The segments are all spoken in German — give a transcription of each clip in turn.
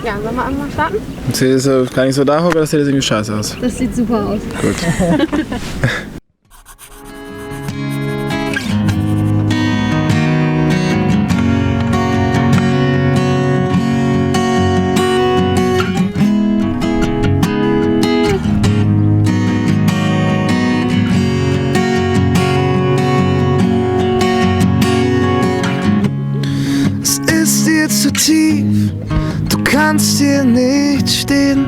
Ja, sollen wir einmal starten? Sieht das gar nicht so da, oder das sieht irgendwie scheiße aus? Das sieht super aus. Gut. Es ist dir zu tief, du kannst hier nicht stehen.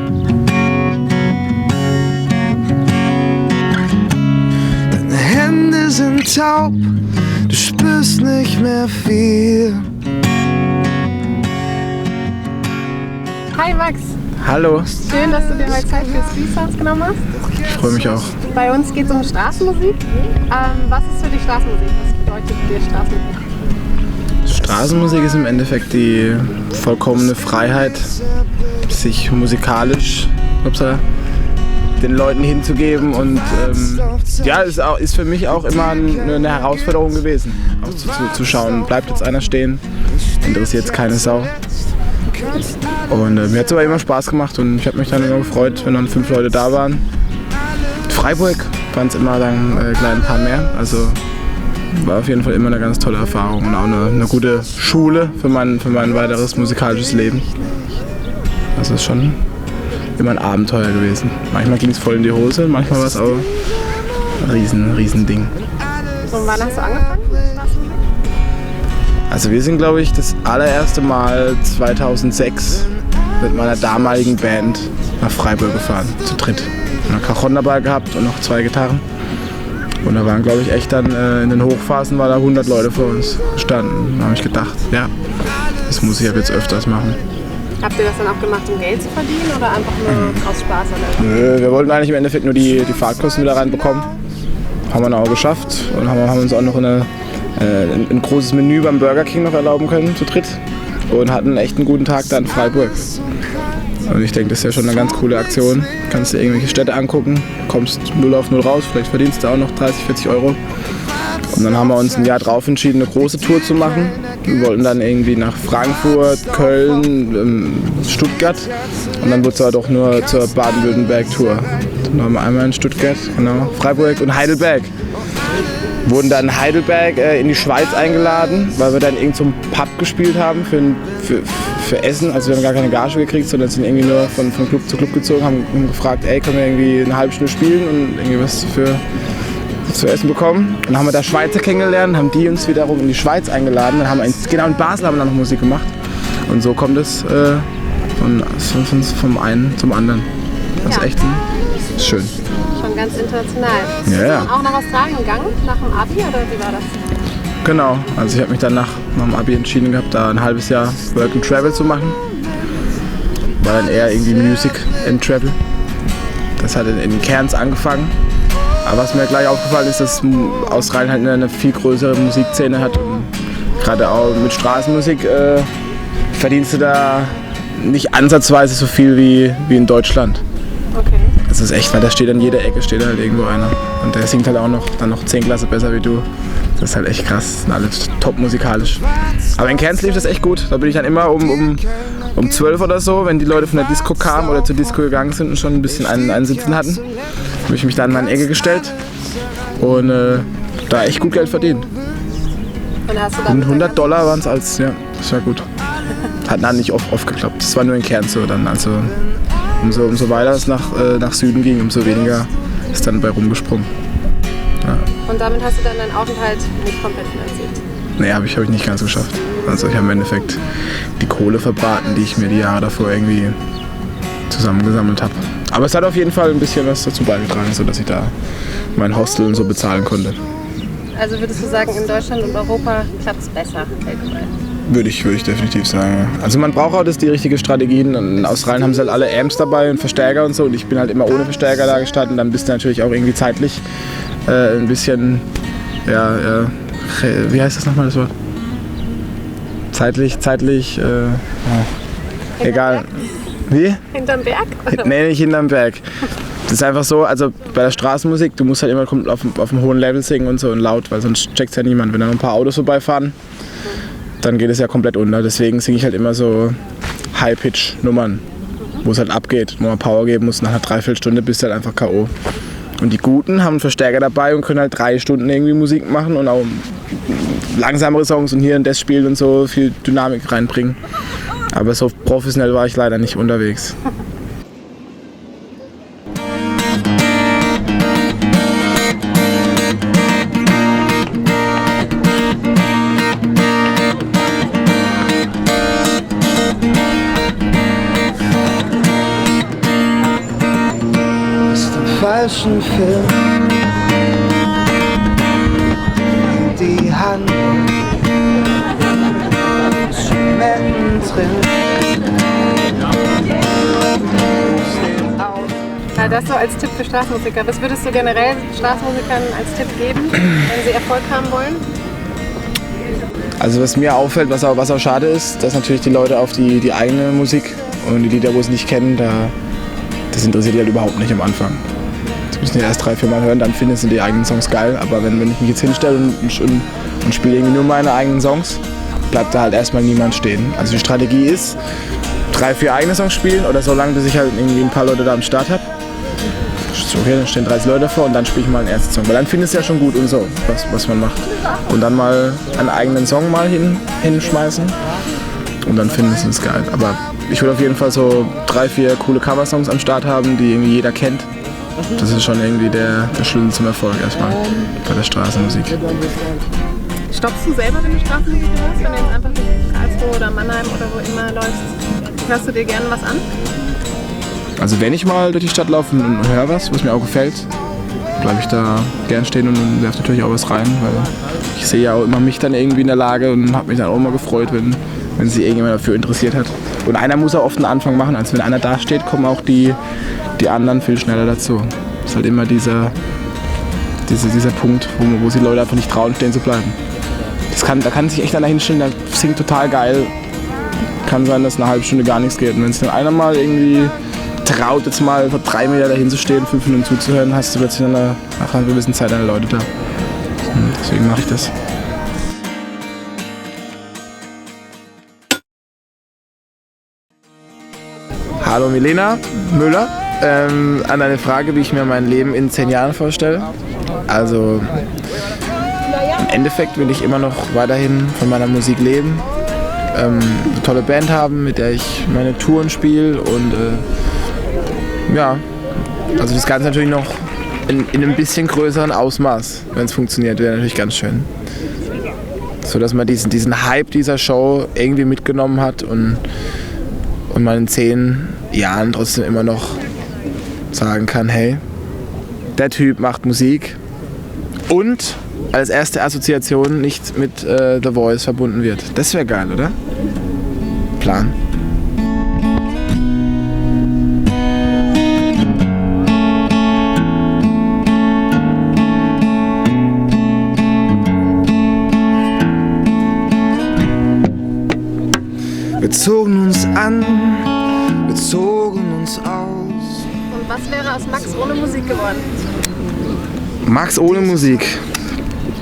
Deine Hände sind taub, du spürst nicht mehr viel. Hi Max, Hallo, schön, dass du dir heute Zeit für Streetsounds genommen hast. ich freue mich auch. Bei uns geht es um Straßenmusik. Was ist für dich Straßenmusik? Was bedeutet dir Straßenmusik? Straßenmusik ist im Endeffekt die vollkommene Freiheit, sich musikalisch den Leuten hinzugeben und ja, ist für mich auch immer eine Herausforderung gewesen, auch zu schauen, bleibt jetzt einer stehen, interessiert es keine Sau. Und mir hat es aber immer Spaß gemacht und ich habe mich dann immer gefreut, wenn dann 5 Leute da waren. Freiburg waren es immer dann gleich ein paar mehr, also war auf jeden Fall immer eine ganz tolle Erfahrung und auch eine gute Schule für mein weiteres musikalisches Leben. Das ist schon immer ein Abenteuer gewesen. Manchmal ging es voll in die Hose, manchmal war es auch ein riesen Ding. Und wann hast du angefangen mit Straßenmusik? Also wir sind, glaube ich, das allererste Mal 2006 mit meiner damaligen Band nach Freiburg gefahren, zu dritt. Eine Cajon dabei gehabt und noch 2 Gitarren. Und da waren, glaube ich, echt dann in den Hochphasen war da 100 Leute vor uns gestanden. Da habe ich gedacht, ja, das muss ich ab jetzt öfters machen. Habt ihr das dann auch gemacht, um Geld zu verdienen oder einfach nur aus Spaß? Oder? Nö, wir wollten eigentlich im Endeffekt nur die Fahrtkosten wieder reinbekommen. Haben wir dann auch geschafft und haben uns auch noch ein großes Menü beim Burger King noch erlauben können, zu dritt. Und hatten echt einen guten Tag da in Freiburg. Und ich denke, das ist ja schon eine ganz coole Aktion. Kannst dir irgendwelche Städte angucken, kommst 0 auf 0 raus, vielleicht verdienst du auch noch 30, 40 Euro. Und dann haben wir uns ein Jahr drauf entschieden, eine große Tour zu machen. Wir wollten dann irgendwie nach Frankfurt, Köln, Stuttgart. Und dann wurde es aber doch nur zur Baden-Württemberg-Tour. Dann waren wir einmal in Stuttgart, genau, Freiburg und Heidelberg. Wurden dann in Heidelberg in die Schweiz eingeladen, weil wir dann irgend so einen Pub gespielt haben für Essen. Also wir haben gar keine Gage gekriegt, sondern sind irgendwie nur von Club zu Club gezogen, haben gefragt, ey, können wir irgendwie eine halbe Stunde spielen und irgendwie was zu essen bekommen. Und dann haben wir da Schweizer kennengelernt, haben die uns wiederum in die Schweiz eingeladen. Dann haben wir genau in Basel haben wir dann noch Musik gemacht. Und so kommt es vom einen zum anderen. Das ist echt schön. Schon ganz international. Ja. Bist du dann auch nach Australien gegangen, nach dem Abi oder wie war das? Genau, also ich habe mich dann nach dem Abi entschieden gehabt, da ein halbes Jahr Work and Travel zu machen. War dann eher irgendwie Music and Travel. Das hat in Cairns angefangen. Aber was mir gleich aufgefallen ist, dass Australien halt eine viel größere Musikszene hat. Und gerade auch mit Straßenmusik verdienst du da nicht ansatzweise so viel wie in Deutschland. Okay. Das ist echt, weil da steht an jeder Ecke steht halt irgendwo einer. Und der singt halt auch noch 10 Klasse besser wie du. Das ist halt echt krass, das sind alle top musikalisch. Aber in Cairns lief das echt gut. Da bin ich dann immer um 12 oder so, wenn die Leute von der Disco kamen oder zur Disco gegangen sind und schon ein bisschen einen Sitzen hatten, habe ich mich da in meine Ecke gestellt und da echt gut Geld verdient. Und hast du dann $100 waren es als, ja, das war gut. Hat dann nicht oft geklappt. Das war nur in Cairns so dann, also umso weiter es nach Süden ging, umso weniger ist dann bei rumgesprungen. Ja. Und damit hast du dann deinen Aufenthalt nicht komplett finanziert? Nee, hab ich nicht ganz geschafft. Also ich habe im Endeffekt die Kohle verbraten, die ich mir die Jahre davor irgendwie zusammengesammelt habe. Aber es hat auf jeden Fall ein bisschen was dazu beigetragen, sodass ich da mein Hostel und so bezahlen konnte. Also würdest du sagen, in Deutschland und Europa klappt es besser weltweit? Würde ich definitiv sagen. Also man braucht auch die richtige Strategien. In Australien haben sie halt alle Amps dabei und Verstärker und so. Und ich bin halt immer ohne Verstärker da gestartet. Und dann bist du natürlich auch irgendwie zeitlich ein bisschen, wie heißt das nochmal das Wort? Zeitlich, egal. Wie? Hinterm Berg? Oder? Nee, nicht hinterm Berg. Das ist einfach so, also bei der Straßenmusik, du musst halt immer auf einem hohen Level singen und so und laut, weil sonst checkt's ja niemand. Wenn da noch ein paar Autos vorbeifahren, dann geht es ja komplett unter. Deswegen singe ich halt immer so High-Pitch-Nummern, wo es halt abgeht, wo man Power geben muss. Nach einer Dreiviertelstunde bist du halt einfach K.O. Und die Guten haben einen Verstärker dabei und können halt 3 Stunden irgendwie Musik machen und auch langsamere Songs und hier und das spielen und so viel Dynamik reinbringen. Aber so professionell war ich leider nicht unterwegs. Falschen Film, die Hand mittendrin. Das so als Tipp für Straßenmusiker. Was würdest du generell Straßenmusikern als Tipp geben, wenn sie Erfolg haben wollen? Also was mir auffällt, was auch schade ist, dass natürlich die Leute auf die eigene Musik und die Lieder, wo sie nicht kennen, das interessiert die halt überhaupt nicht am Anfang. Sie müssen ja erst 3-4 Mal hören, dann finden sie die eigenen Songs geil. Aber wenn ich mich jetzt hinstelle und spiele irgendwie nur meine eigenen Songs, bleibt da halt erstmal niemand stehen. Also die Strategie ist, 3-4 eigene Songs spielen oder so lange, bis ich halt irgendwie ein paar Leute da am Start habe. Okay, dann stehen 30 Leute davor und dann spiele ich mal einen ersten Song. Weil dann findest du ja schon gut und so, was man macht. Und dann mal einen eigenen Song mal hinschmeißen und dann finden sie es geil. Aber ich würde auf jeden Fall so 3-4 coole Coversongs am Start haben, die irgendwie jeder kennt. Das ist schon irgendwie der Schlüssel zum Erfolg erstmal bei der Straßenmusik. Stoppst du selber, wenn du Straßenmusik hörst? Wenn du jetzt einfach durch Karlsruhe oder Mannheim oder wo immer läufst, hörst du dir gerne was an? Also wenn ich mal durch die Stadt laufe und höre was mir auch gefällt, bleibe ich da gern stehen und werfe natürlich auch was rein, weil ich sehe ja auch immer mich dann irgendwie in der Lage und habe mich dann auch immer gefreut, wenn sich irgendjemand dafür interessiert hat. Und einer muss auch oft einen Anfang machen, als wenn einer da steht, kommen auch die anderen viel schneller dazu. Das ist halt immer dieser Punkt, wo sich Leute einfach nicht trauen, stehen zu bleiben. Da kann sich echt einer hinstellen, der singt total geil. Kann sein, dass eine halbe Stunde gar nichts geht. Und wenn es dann einer mal irgendwie traut, jetzt mal vor 3 Meter dahin zu stehen, 5 Minuten zuzuhören, hast du plötzlich nach einer gewissen Zeit deine Leute da. Und deswegen mache ich das. Hallo Milena Müller. An eine Frage, wie ich mir mein Leben in 10 Jahren vorstelle. Also im Endeffekt will ich immer noch weiterhin von meiner Musik leben. Eine tolle Band haben, mit der ich meine Touren spiele und also das Ganze natürlich noch in einem bisschen größeren Ausmaß, wenn es funktioniert, wäre natürlich ganz schön. So dass man diesen Hype dieser Show irgendwie mitgenommen hat und man in 10 Jahren trotzdem immer noch sagen kann, hey, der Typ macht Musik und als erste Assoziation nicht mit The Voice verbunden wird. Das wäre geil, oder? Plan. Wir zogen uns an, wir zogen uns aus. Und was wäre aus Max ohne Musik geworden? Max ohne Musik?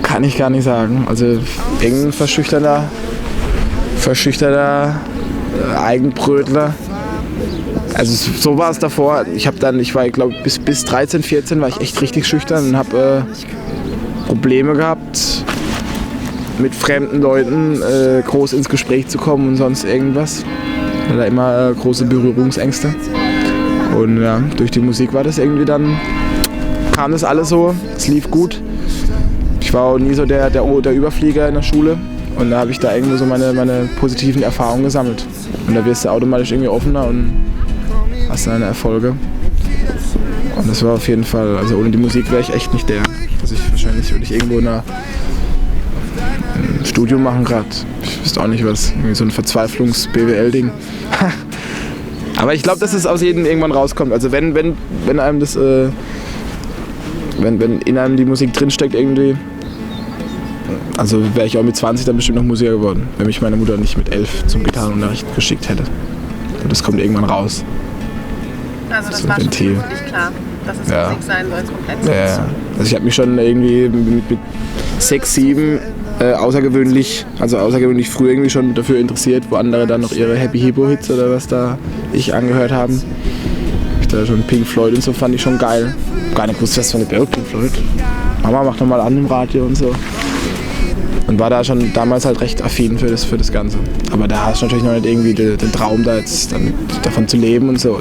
Kann ich gar nicht sagen. Also irgendein verschüchterter Eigenbrötler. Also so war es davor. Ich war, glaube ich, bis 13, 14 war ich echt richtig schüchtern und habe Probleme gehabt, mit fremden Leuten groß ins Gespräch zu kommen und sonst irgendwas. Ich hatte immer große Berührungsängste. Und ja, durch die Musik war das irgendwie dann, kam das alles so, es lief gut. Ich war auch nie so der Überflieger in der Schule und da habe ich da irgendwie so meine positiven Erfahrungen gesammelt. Und da wirst du automatisch irgendwie offener und hast deine Erfolge. Und das war auf jeden Fall, also ohne die Musik wäre ich echt nicht der. Also wahrscheinlich würde ich irgendwo ein Studium machen gerade. Ich wüsste auch nicht was, irgendwie so ein Verzweiflungs-BWL-Ding. Aber ich glaube, dass es aus jedem irgendwann rauskommt. Also wenn einem das, wenn in einem die Musik drinsteckt irgendwie, also wäre ich auch mit 20 dann bestimmt noch Musiker geworden, wenn mich meine Mutter nicht mit 11 zum Gitarrenunterricht geschickt hätte. Und das kommt irgendwann raus. Also das war schon für dich klar, dass es Musik sein soll, komplett. Ja. Also ich habe mich schon irgendwie mit 6, 7 außergewöhnlich früh irgendwie schon dafür interessiert, wo andere dann noch ihre Happy Hippo Hits oder was da ich angehört haben. Ich da schon Pink Floyd und so fand ich schon geil. Gar nicht gewusst, was für eine Band Pink Floyd. Mama macht nochmal an im Radio und so. Und war da schon damals halt recht affin für das Ganze. Aber da hast du natürlich noch nicht irgendwie den Traum, da jetzt dann davon zu leben und so.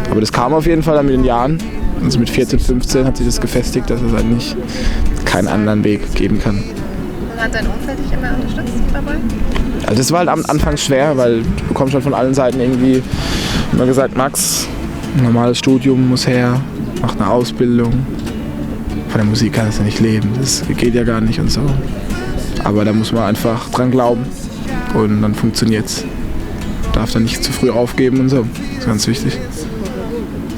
Aber das kam auf jeden Fall dann mit den Jahren. Also mit 14, 15 hat sich das gefestigt, dass es eigentlich keinen anderen Weg geben kann. Und hat dein Umfeld dich immer unterstützt dabei? Also das war halt am Anfang schwer, weil du bekommst halt von allen Seiten irgendwie immer gesagt, Max, ein normales Studium muss her, mach eine Ausbildung. Von der Musik kannst du nicht leben, das geht ja gar nicht und so. Aber da muss man einfach dran glauben und dann funktioniert's. Darf dann nicht zu früh aufgeben und so, das ist ganz wichtig.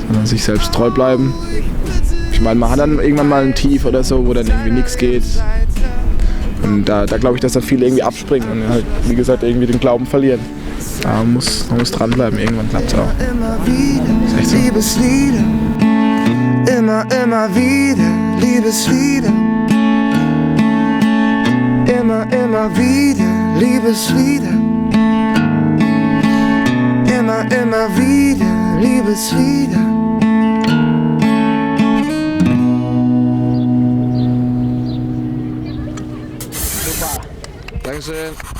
Sondern sich selbst treu bleiben. Ich meine, man hat dann irgendwann mal ein Tief oder so, wo dann irgendwie nichts geht. Und da glaube ich, dass da viele irgendwie abspringen und halt, wie gesagt, irgendwie den Glauben verlieren. Da man muss dranbleiben, irgendwann klappt es auch. Das ist echt so. Liebeslieder, immer wieder, Liebeslieder. Immer wieder, Liebeslieder. Immer wieder, Liebeslieder. Dankeschön.